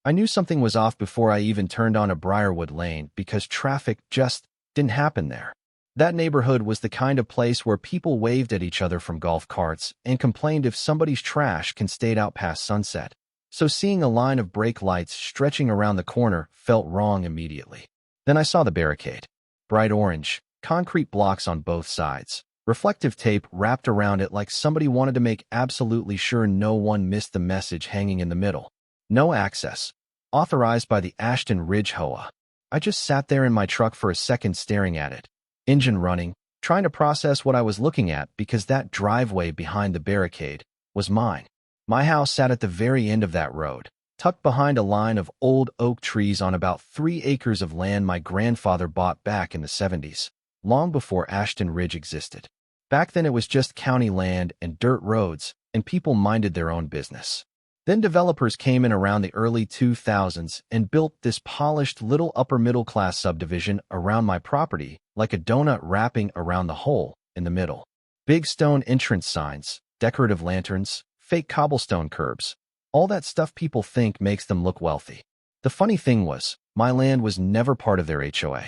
I knew something was off before I even turned on a Briarwood Lane because traffic just didn't happen there. That neighborhood was the kind of place where people waved at each other from golf carts and complained if somebody's trash can stayed out past sunset. So seeing a line of brake lights stretching around the corner felt wrong immediately. Then I saw the barricade. Bright orange, concrete blocks on both sides. Reflective tape wrapped around it like somebody wanted to make absolutely sure no one missed the message hanging in the middle. No access. Authorized by the Ashton Ridge HOA. I just sat there in my truck for a second staring at it. Engine running, trying to process what I was looking at because that driveway behind the barricade was mine. My house sat at the very end of that road, tucked behind a line of old oak trees on about 3 acres of land my grandfather bought back in the 70s, long before Ashton Ridge existed. Back then it was just county land and dirt roads, and people minded their own business. Then developers came in around the early 2000s and built this polished little upper-middle-class subdivision around my property, like a donut wrapping around the hole in the middle. Big stone entrance signs, decorative lanterns, fake cobblestone curbs, all that stuff people think makes them look wealthy. The funny thing was, my land was never part of their HOA.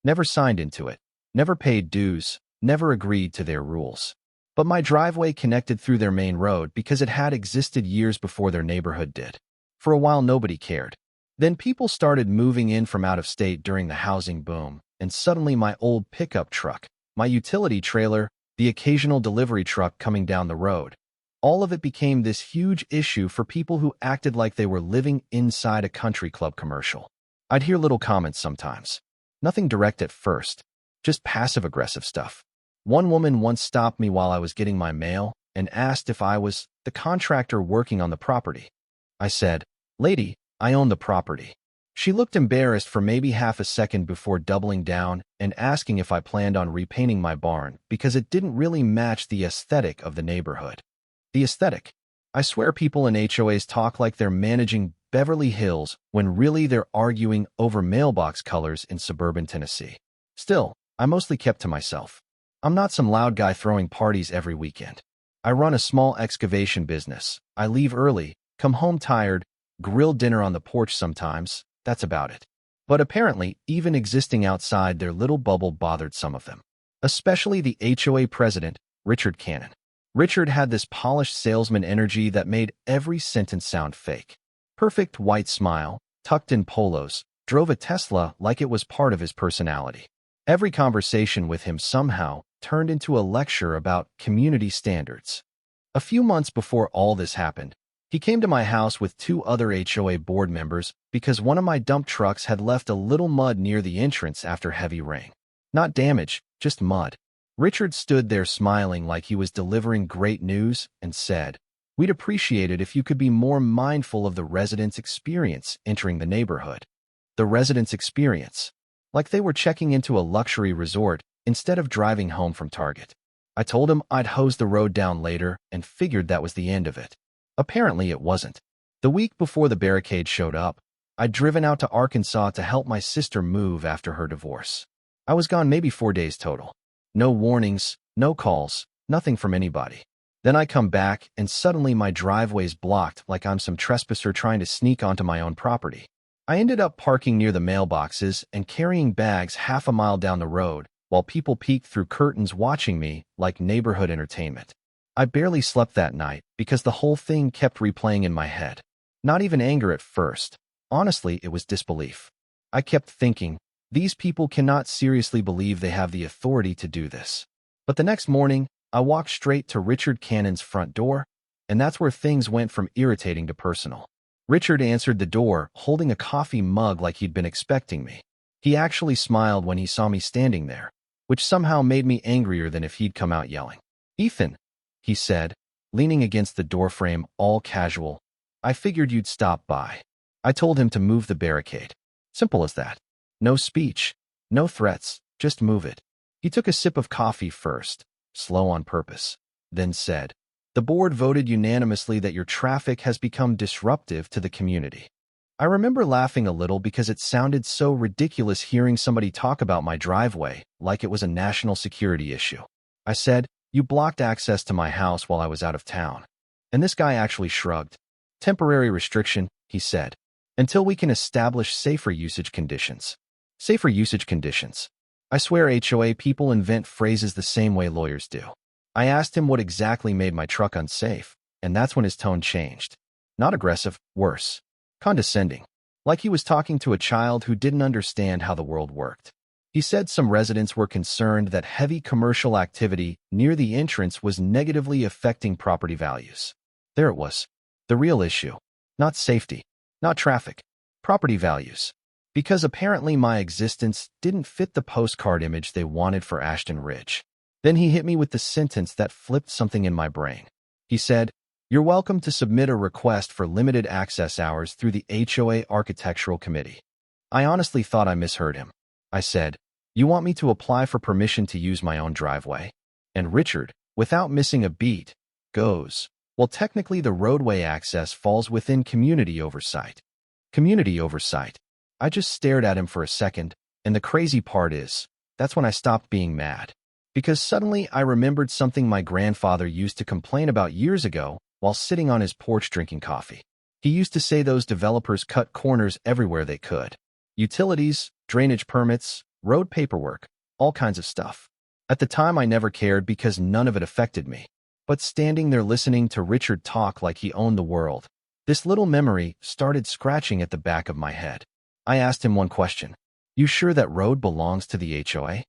Never signed into it, never paid dues, never agreed to their rules. But my driveway connected through their main road because it had existed years before their neighborhood did. For a while, nobody cared. Then people started moving in from out of state during the housing boom, and suddenly my old pickup truck, my utility trailer, the occasional delivery truck coming down the road, all of it became this huge issue for people who acted like they were living inside a country club commercial. I'd hear little comments sometimes. Nothing direct at first, just passive-aggressive stuff. One woman once stopped me while I was getting my mail and asked if I was the contractor working on the property. I said, "Lady, I own the property." She looked embarrassed for maybe half a second before doubling down and asking if I planned on repainting my barn because it didn't really match the aesthetic of the neighborhood. The aesthetic. I swear people in HOAs talk like they're managing Beverly Hills when really they're arguing over mailbox colors in suburban Tennessee. Still, I mostly kept to myself. I'm not some loud guy throwing parties every weekend. I run a small excavation business. I leave early, come home tired, grill dinner on the porch sometimes. That's about it. But apparently, even existing outside their little bubble bothered some of them. Especially the HOA president, Richard Cannon. Richard had this polished salesman energy that made every sentence sound fake. Perfect white smile, tucked in polos, drove a Tesla like it was part of his personality. Every conversation with him somehow turned into a lecture about community standards. A few months before all this happened, he came to my house with 2 other HOA board members because one of my dump trucks had left a little mud near the entrance after heavy rain. Not damage, just mud. Richard stood there smiling like he was delivering great news and said, "We'd appreciate it if you could be more mindful of the residents' experience entering the neighborhood." The residents' experience. Like they were checking into a luxury resort instead of driving home from Target. I told him I'd hose the road down later and figured that was the end of it. Apparently it wasn't. The week before the barricade showed up, I'd driven out to Arkansas to help my sister move after her divorce. I was gone maybe 4 days total. No warnings, no calls, nothing from anybody. Then I come back and suddenly my driveway's blocked like I'm some trespasser trying to sneak onto my own property. I ended up parking near the mailboxes and carrying bags half a mile down the road, while people peeked through curtains watching me like neighborhood entertainment. I barely slept that night because the whole thing kept replaying in my head. Not even anger at first. Honestly, it was disbelief. I kept thinking, these people cannot seriously believe they have the authority to do this. But the next morning, I walked straight to Richard Cannon's front door, and that's where things went from irritating to personal. Richard answered the door, holding a coffee mug like he'd been expecting me. He actually smiled when he saw me standing there, which somehow made me angrier than if he'd come out yelling. "Ethan," he said, leaning against the doorframe, all casual, "I figured you'd stop by." I told him to move the barricade. Simple as that. No speech, no threats, just move it. He took a sip of coffee first, slow on purpose, then said, "The board voted unanimously that your traffic has become disruptive to the community." I remember laughing a little because it sounded so ridiculous hearing somebody talk about my driveway like it was a national security issue. I said, "You blocked access to my house while I was out of town." And this guy actually shrugged. "Temporary restriction," he said. until we can establish safer usage conditions. Safer usage conditions. I swear HOA people invent phrases the same way lawyers do. I asked him what exactly made my truck unsafe, and that's when his tone changed. Not aggressive, worse. Condescending. Like he was talking to a child who didn't understand how the world worked. He said some residents were concerned that heavy commercial activity near the entrance was negatively affecting property values. There it was. The real issue. Not safety. Not traffic. Property values. Because apparently my existence didn't fit the postcard image they wanted for Ashton Ridge. Then he hit me with the sentence that flipped something in my brain. He said, "You're welcome to submit a request for limited access hours through the HOA Architectural Committee." I honestly thought I misheard him. I said, "You want me to apply for permission to use my own driveway?" And Richard, without missing a beat, goes, "Well, technically the roadway access falls within community oversight." Community oversight. I just stared at him for a second, and the crazy part is, that's when I stopped being mad. Because suddenly I remembered something my grandfather used to complain about years ago while sitting on his porch drinking coffee. He used to say those developers cut corners everywhere they could. Utilities, drainage permits, road paperwork, all kinds of stuff. At the time I never cared because none of it affected me. But standing there listening to Richard talk like he owned the world, this little memory started scratching at the back of my head. I asked him one question. "You sure that road belongs to the HOA?"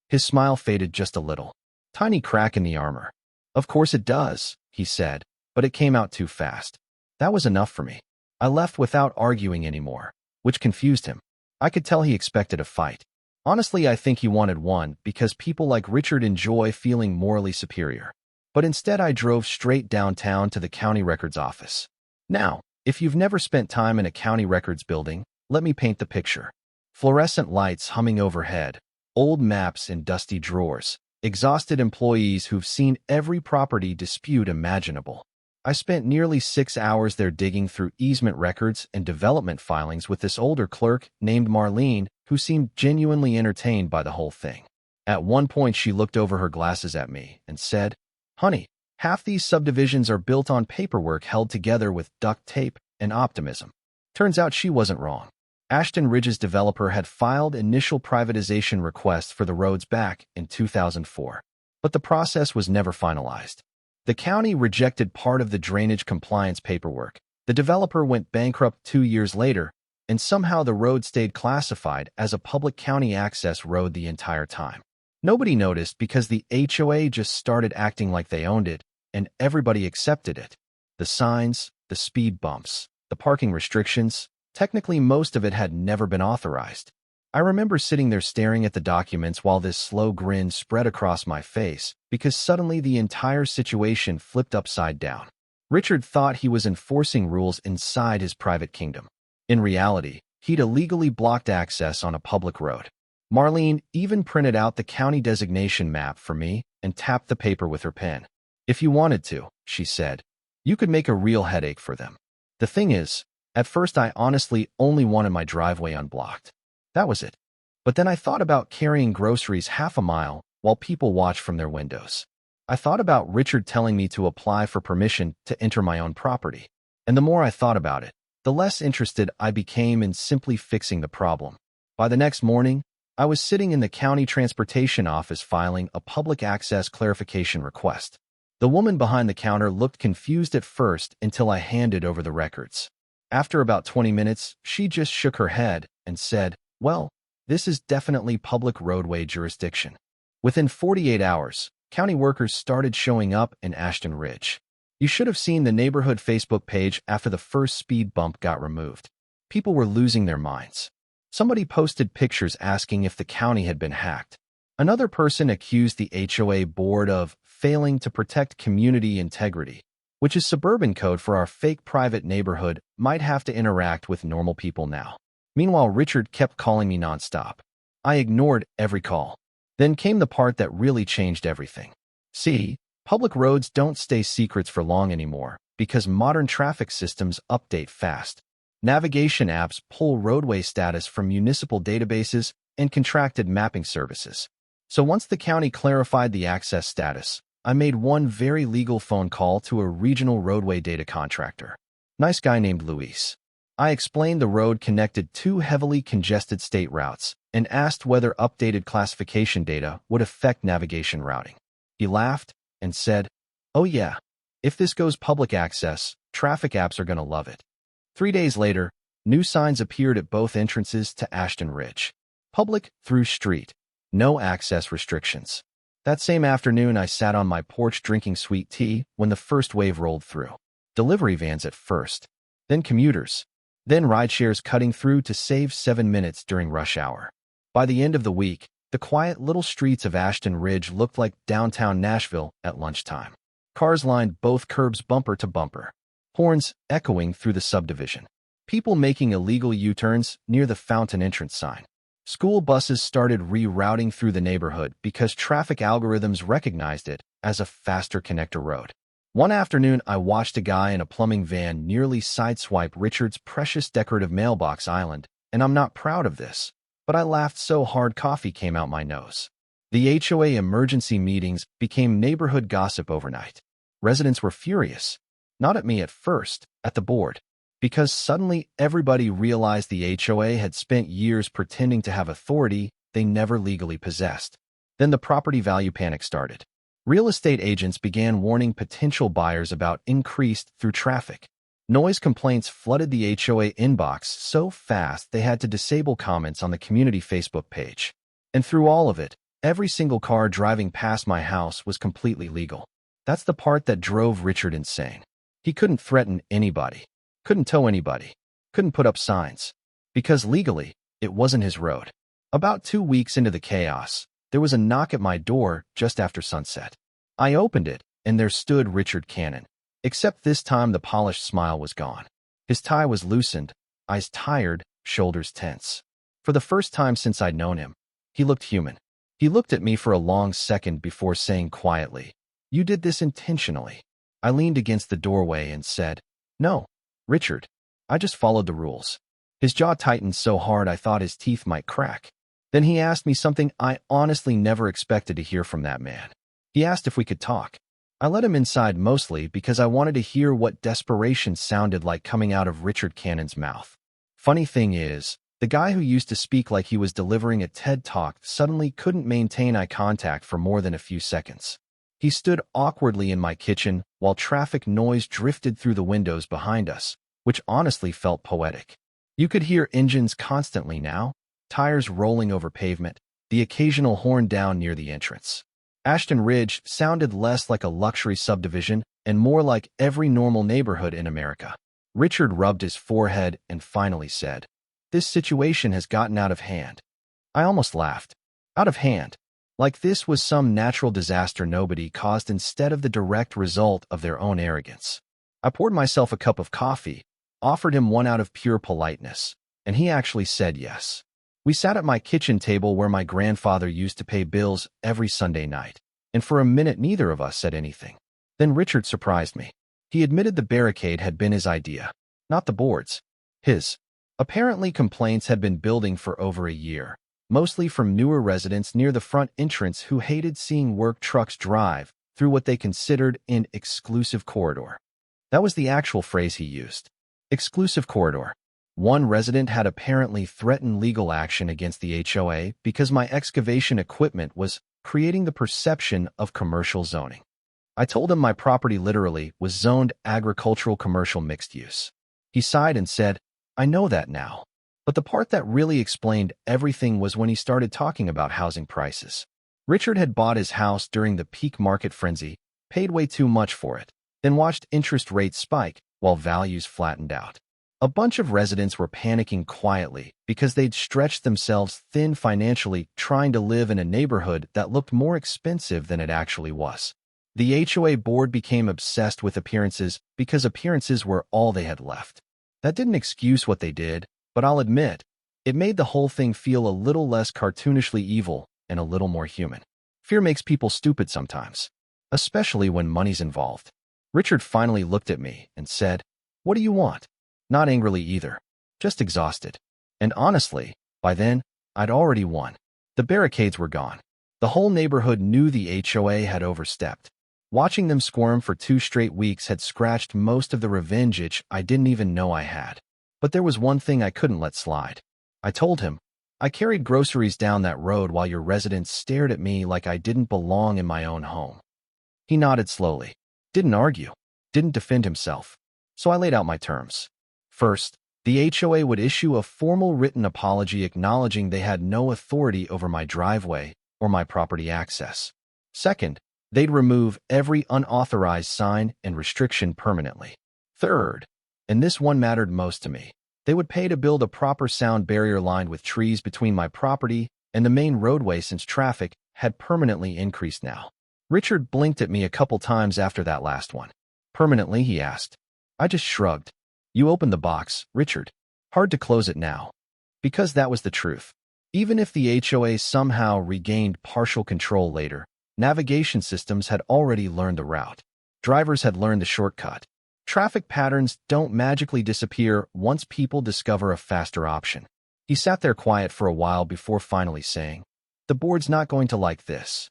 His smile faded just a little. Tiny crack in the armor. "Of course it does," he said, but it came out too fast. That was enough for me. I left without arguing anymore, which confused him. I could tell he expected a fight. Honestly, I think he wanted one because people like Richard enjoy feeling morally superior. But instead I drove straight downtown to the county records office. Now, if you've never spent time in a county records building, let me paint the picture. Fluorescent lights humming overhead, old maps in dusty drawers, exhausted employees who've seen every property dispute imaginable. I spent nearly 6 hours there digging through easement records and development filings with this older clerk named Marlene, who seemed genuinely entertained by the whole thing. At one point she looked over her glasses at me and said, "Honey, half these subdivisions are built on paperwork held together with duct tape and optimism." Turns out she wasn't wrong. Ashton Ridge's developer had filed initial privatization requests for the roads back in 2004, but the process was never finalized. The county rejected part of the drainage compliance paperwork. The developer went bankrupt 2 years later, and somehow the road stayed classified as a public county access road the entire time. Nobody noticed because the HOA just started acting like they owned it, and everybody accepted it. The signs, the speed bumps, the parking restrictions, technically most of it had never been authorized. I remember sitting there staring at the documents while this slow grin spread across my face because suddenly the entire situation flipped upside down. Richard thought he was enforcing rules inside his private kingdom. In reality, he'd illegally blocked access on a public road. Marlene even printed out the county designation map for me and tapped the paper with her pen. "If you wanted to," she said, "you could make a real headache for them." The thing is, at first I honestly only wanted my driveway unblocked. That was it. But then I thought about carrying groceries half a mile while people watch from their windows. I thought about Richard telling me to apply for permission to enter my own property. And the more I thought about it, the less interested I became in simply fixing the problem. By the next morning, I was sitting in the county transportation office filing a public access clarification request. The woman behind the counter looked confused at first until I handed over the records. After about 20 minutes, she just shook her head and said, "Well, this is definitely public roadway jurisdiction." Within 48 hours, county workers started showing up in Ashton Ridge. You should have seen the neighborhood Facebook page after the first speed bump got removed. People were losing their minds. Somebody posted pictures asking if the county had been hacked. Another person accused the HOA board of failing to protect community integrity, which is suburban code for our fake private neighborhood might have to interact with normal people now. Meanwhile, Richard kept calling me nonstop. I ignored every call. Then came the part that really changed everything. See, public roads don't stay secrets for long anymore because modern traffic systems update fast. Navigation apps pull roadway status from municipal databases and contracted mapping services. So once the county clarified the access status, I made one very legal phone call to a regional roadway data contractor. Nice guy named Luis. I explained the road connected two heavily congested state routes and asked whether updated classification data would affect navigation routing. He laughed and said, "Oh yeah, if this goes public access, traffic apps are gonna love it." 3 days later, new signs appeared at both entrances to Ashton Ridge. Public through street. No access restrictions. That same afternoon, I sat on my porch drinking sweet tea when the first wave rolled through. Delivery vans at first, then commuters, then rideshares cutting through to save 7 minutes during rush hour. By the end of the week, the quiet little streets of Ashton Ridge looked like downtown Nashville at lunchtime. Cars lined both curbs bumper to bumper, horns echoing through the subdivision. People making illegal U-turns near the fountain entrance sign. School buses started rerouting through the neighborhood because traffic algorithms recognized it as a faster connector road. One afternoon, I watched a guy in a plumbing van nearly sideswipe Richard's precious decorative mailbox island, and I'm not proud of this, but I laughed so hard coffee came out my nose. The HOA emergency meetings became neighborhood gossip overnight. Residents were furious, not at me at first, at the board, because suddenly everybody realized the HOA had spent years pretending to have authority they never legally possessed. Then the property value panic started. Real estate agents began warning potential buyers about increased through traffic. Noise complaints flooded the HOA inbox so fast they had to disable comments on the community Facebook page. And through all of it, every single car driving past my house was completely legal. That's the part that drove Richard insane. He couldn't threaten anybody, couldn't tow anybody, couldn't put up signs, because legally, it wasn't his road. About 2 weeks into the chaos, there was a knock at my door just after sunset. I opened it, and there stood Richard Cannon. Except this time the polished smile was gone. His tie was loosened, eyes tired, shoulders tense. For the first time since I'd known him, he looked human. He looked at me for a long second before saying quietly, "You did this intentionally." I leaned against the doorway and said, "No, Richard, I just followed the rules." His jaw tightened so hard I thought his teeth might crack. Then he asked me something I honestly never expected to hear from that man. He asked if we could talk. I let him inside mostly because I wanted to hear what desperation sounded like coming out of Richard Cannon's mouth. Funny thing is, the guy who used to speak like he was delivering a TED Talk suddenly couldn't maintain eye contact for more than a few seconds. He stood awkwardly in my kitchen while traffic noise drifted through the windows behind us, which honestly felt poetic. You could hear engines constantly now, tires rolling over pavement, the occasional horn down near the entrance. Ashton Ridge sounded less like a luxury subdivision and more like every normal neighborhood in America. Richard rubbed his forehead and finally said, "This situation has gotten out of hand." I almost laughed. Out of hand. Like this was some natural disaster nobody caused instead of the direct result of their own arrogance. I poured myself a cup of coffee, offered him one out of pure politeness, and he actually said yes. We sat at my kitchen table where my grandfather used to pay bills every Sunday night, and for a minute neither of us said anything. Then Richard surprised me. He admitted the barricade had been his idea, not the board's. His. Apparently complaints had been building for over a year, mostly from newer residents near the front entrance who hated seeing work trucks drive through what they considered an exclusive corridor. That was the actual phrase he used. Exclusive corridor. One resident had apparently threatened legal action against the HOA because my excavation equipment was creating the perception of commercial zoning. I told him my property literally was zoned agricultural commercial mixed use. He sighed and said, "I know that now." But the part that really explained everything was when he started talking about housing prices. Richard had bought his house during the peak market frenzy, paid way too much for it, then watched interest rates spike while values flattened out. A bunch of residents were panicking quietly because they'd stretched themselves thin financially trying to live in a neighborhood that looked more expensive than it actually was. The HOA board became obsessed with appearances because appearances were all they had left. That didn't excuse what they did, but I'll admit, it made the whole thing feel a little less cartoonishly evil and a little more human. Fear makes people stupid sometimes, especially when money's involved. Richard finally looked at me and said, "What do you want?" Not angrily either, just exhausted. And honestly, by then, I'd already won. The barricades were gone. The whole neighborhood knew the HOA had overstepped. Watching them squirm for 2 straight weeks had scratched most of the revenge itch I didn't even know I had. But there was one thing I couldn't let slide. I told him, I carried groceries down that road while your residents stared at me like I didn't belong in my own home. He nodded slowly, didn't argue, didn't defend himself. So I laid out my terms. First, the HOA would issue a formal written apology acknowledging they had no authority over my driveway or my property access. Second, they'd remove every unauthorized sign and restriction permanently. Third, and this one mattered most to me, they would pay to build a proper sound barrier lined with trees between my property and the main roadway since traffic had permanently increased now. Richard blinked at me a couple times after that last one. Permanently, he asked. I just shrugged. You opened the box, Richard. Hard to close it now. Because that was the truth. Even if the HOA somehow regained partial control later, navigation systems had already learned the route. Drivers had learned the shortcut. Traffic patterns don't magically disappear once people discover a faster option. He sat there quiet for a while before finally saying, the board's not going to like this.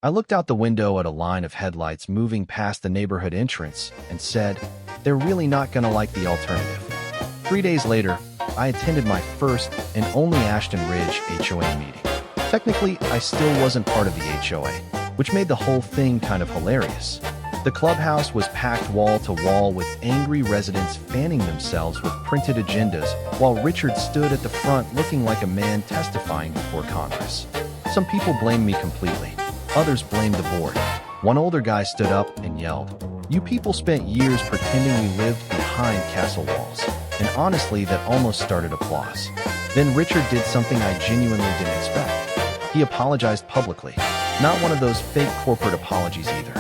I looked out the window at a line of headlights moving past the neighborhood entrance and said, they're really not going to like the alternative. 3 days later, I attended my first and only Ashton Ridge HOA meeting. Technically, I still wasn't part of the HOA, which made the whole thing kind of hilarious. The clubhouse was packed wall to wall with angry residents fanning themselves with printed agendas, while Richard stood at the front looking like a man testifying before Congress. Some people blamed me completely. Others blamed the board. One older guy stood up and yelled, you people spent years pretending we lived behind castle walls. And honestly, that almost started applause. Then Richard did something I genuinely didn't expect. He apologized publicly. Not one of those fake corporate apologies either.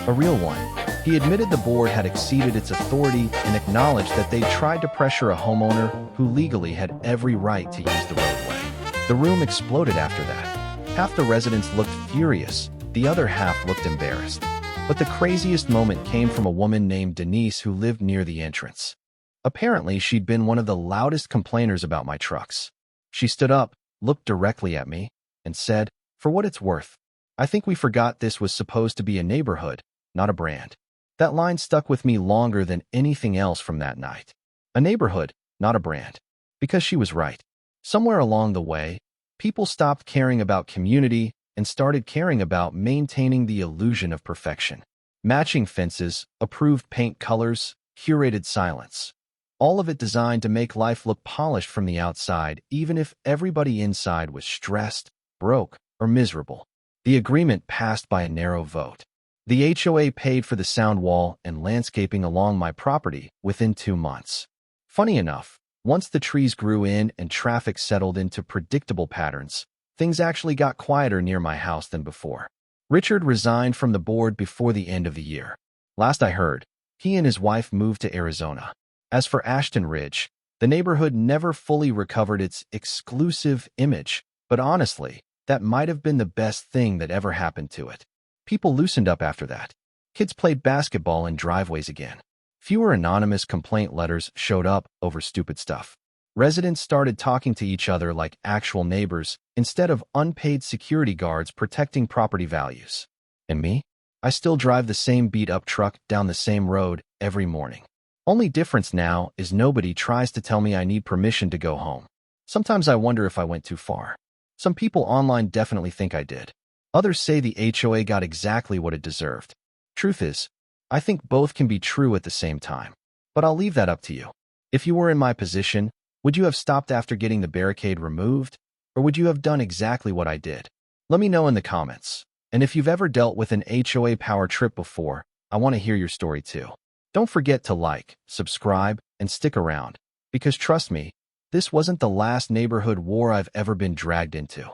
A real one. He admitted the board had exceeded its authority and acknowledged that they tried to pressure a homeowner who legally had every right to use the roadway. The room exploded after that. Half the residents looked furious, the other half looked embarrassed. But the craziest moment came from a woman named Denise who lived near the entrance. Apparently, she'd been one of the loudest complainers about my trucks. She stood up, looked directly at me, and said, for what it's worth, I think we forgot this was supposed to be a neighborhood, not a brand. That line stuck with me longer than anything else from that night. A neighborhood, not a brand. Because she was right. Somewhere along the way, people stopped caring about community and started caring about maintaining the illusion of perfection. Matching fences, approved paint colors, curated silence. All of it designed to make life look polished from the outside, even if everybody inside was stressed, broke, or miserable. The agreement passed by a narrow vote. The HOA paid for the sound wall and landscaping along my property within 2 months. Funny enough, once the trees grew in and traffic settled into predictable patterns, things actually got quieter near my house than before. Richard resigned from the board before the end of the year. Last I heard, he and his wife moved to Arizona. As for Ashton Ridge, the neighborhood never fully recovered its exclusive image, but honestly, that might have been the best thing that ever happened to it. People loosened up after that. Kids played basketball in driveways again. Fewer anonymous complaint letters showed up over stupid stuff. Residents started talking to each other like actual neighbors instead of unpaid security guards protecting property values. And me? I still drive the same beat-up truck down the same road every morning. Only difference now is nobody tries to tell me I need permission to go home. Sometimes I wonder if I went too far. Some people online definitely think I did. Others say the HOA got exactly what it deserved. Truth is, I think both can be true at the same time. But I'll leave that up to you. If you were in my position, would you have stopped after getting the barricade removed? Or would you have done exactly what I did? Let me know in the comments. And if you've ever dealt with an HOA power trip before, I want to hear your story too. Don't forget to like, subscribe, and stick around. Because trust me, this wasn't the last neighborhood war I've ever been dragged into.